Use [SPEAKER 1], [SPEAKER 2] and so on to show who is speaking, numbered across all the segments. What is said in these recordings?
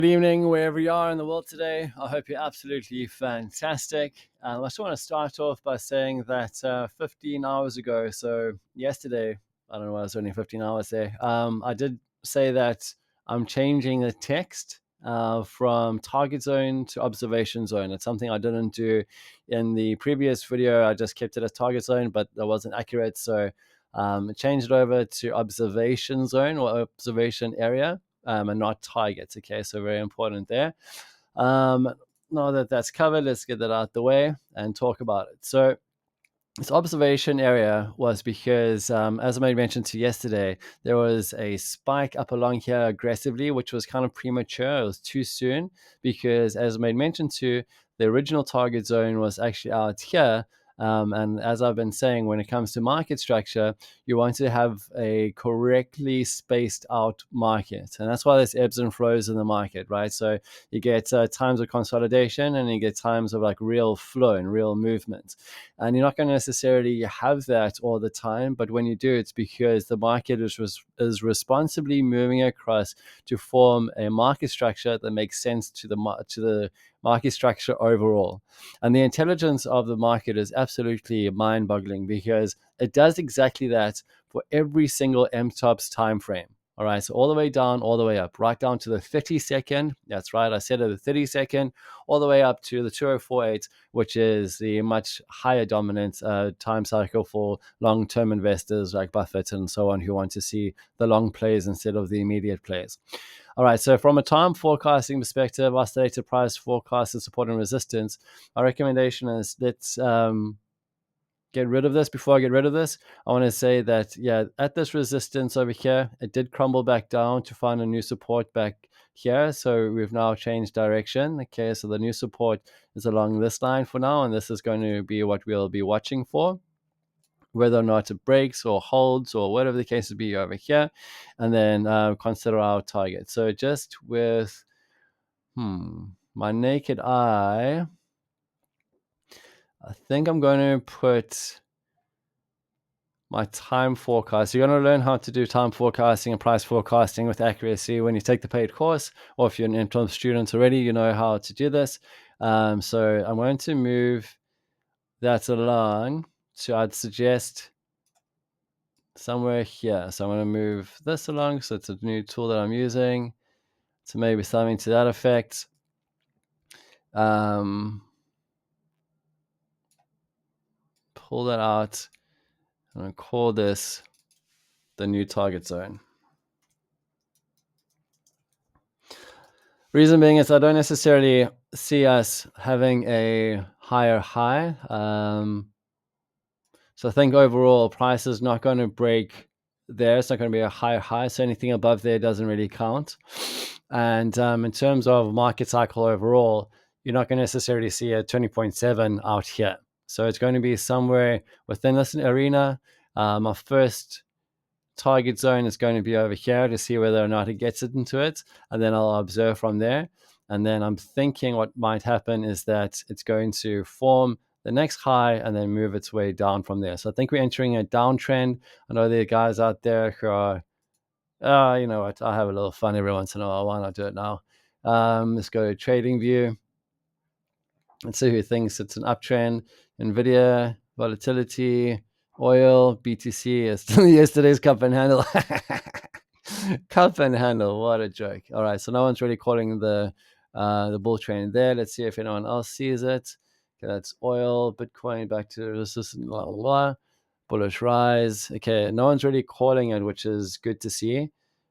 [SPEAKER 1] Good evening, wherever you are in the world today. I hope you're absolutely fantastic. I just want to start off by saying that 15 hours ago, so yesterday, I don't know why it's only 15 hours there, I did say that I'm changing the text from target zone to observation zone. It's something I didn't do in the previous video. I just kept it as target zone, but that wasn't accurate. So I changed it over to observation zone or observation area. And not targets. Okay, so very important there. Now that that's covered, let's get that out the way and talk about it. So this observation area was because, as I made mention to yesterday, there was a spike up along here aggressively, which was kind of premature. It was too soon because, as I made mention to, the original target zone was actually out here. And as I've been saying, when it comes to market structure, you want to have a correctly spaced out market. And that's why there's ebbs and flows in the market, right? So you get times of consolidation and you get times of like real flow and real movement. And you're not going to necessarily have that all the time, but when you do, it's because the market is responsibly moving across to form a market structure that makes sense to the market structure overall. And the intelligence of the market is absolutely mind-boggling because it does exactly that for every single MTOPS time frame. All right, so all the way down, all the way up, right down to the 30-second. That's right, I said the 30-second, all the way up to the 2048, which is the much higher dominant time cycle for long-term investors like Buffett and so on who want to see the long plays instead of the immediate plays. All right, so from a time forecasting perspective, oscillator price forecast and support and resistance, our recommendation is let's get rid of this. Before I get rid of this, I want to say that, yeah, at this resistance over here, it did crumble back down to find a new support back here. So we've now changed direction. Okay, so the new support is along this line for now, and this is going to be what we'll be watching for, whether or not it breaks or holds or whatever the case would be over here, and then consider our target. So just with my naked eye, I think I'm going to put my time forecast. You're going to learn how to do time forecasting and price forecasting with accuracy when you take the paid course, or if you're an MTOPS student already, you know how to do this. So I'm going to move that along. So I'd suggest somewhere here. So I'm going to move this along. So it's a new tool that I'm using. So maybe something to that effect. Pull that out. I'm going to call this the new target zone. Reason being is I don't necessarily see us having a higher high. So I think overall price is not going to break there. It's not going to be a higher high. So anything above there doesn't really count. And in terms of market cycle overall, you're not going to necessarily see a 20.7 out here. So it's going to be somewhere within this arena. Our first target zone is going to be over here to see whether or not it gets it into it. And then I'll observe from there. And then I'm thinking what might happen is that it's going to form the next high and then move its way down from there. So I think we're entering a downtrend. I know there are guys out there who are, you know what, I have a little fun every once in a while. Why not do it now? Let's go to trading view. Let's see who thinks it's an uptrend. NVIDIA, volatility, oil, BTC is yesterday's cup and handle. Cup and handle, what a joke. All right, so no one's really calling the bull trend there. Let's see if anyone else sees it. Okay, that's oil, Bitcoin back to resistance, blah, blah, blah. Bullish rise. Okay, no one's really calling it, which is good to see.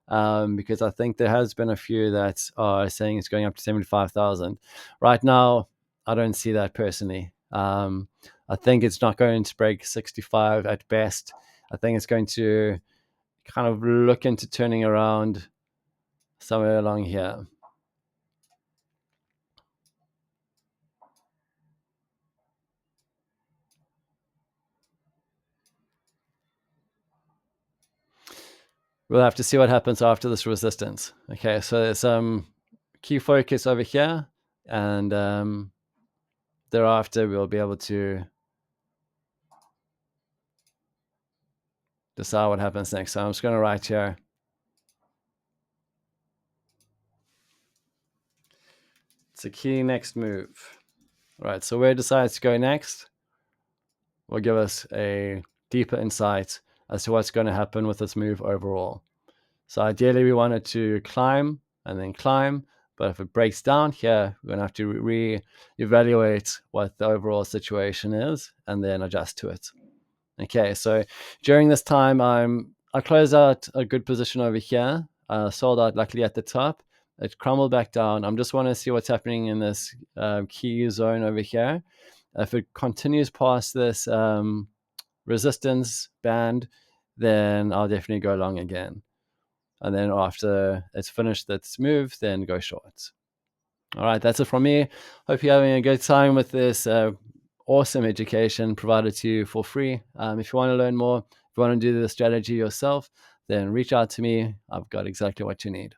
[SPEAKER 1] Because I think there has been a few that are saying it's going up to 75,000. Right now, I don't see that personally. I think it's not going to break 65 at best. I think it's going to kind of look into turning around somewhere along here. We'll have to see what happens after this resistance. Okay, so there's some key focus over here, and thereafter we'll be able to decide what happens next. So I'm just going to write here It's a key next move. All right, so where it decides to go next will give us a deeper insight as to what's going to happen with this move overall. So ideally, we want it to climb and then climb. But if it breaks down here, we're going to have to re-evaluate what the overall situation is and then adjust to it. Okay, so during this time, I closed out a good position over here. Sold out luckily at the top. It crumbled back down. I'm just want to see what's happening in this key zone over here. If it continues past this resistance band, then I'll definitely go long again. And then after it's finished its move, then go short. All right, that's it from me. Hope you're having a good time with this awesome education provided to you for free. If you want to learn more, if you want to do the strategy yourself, then reach out to me. I've got exactly what you need.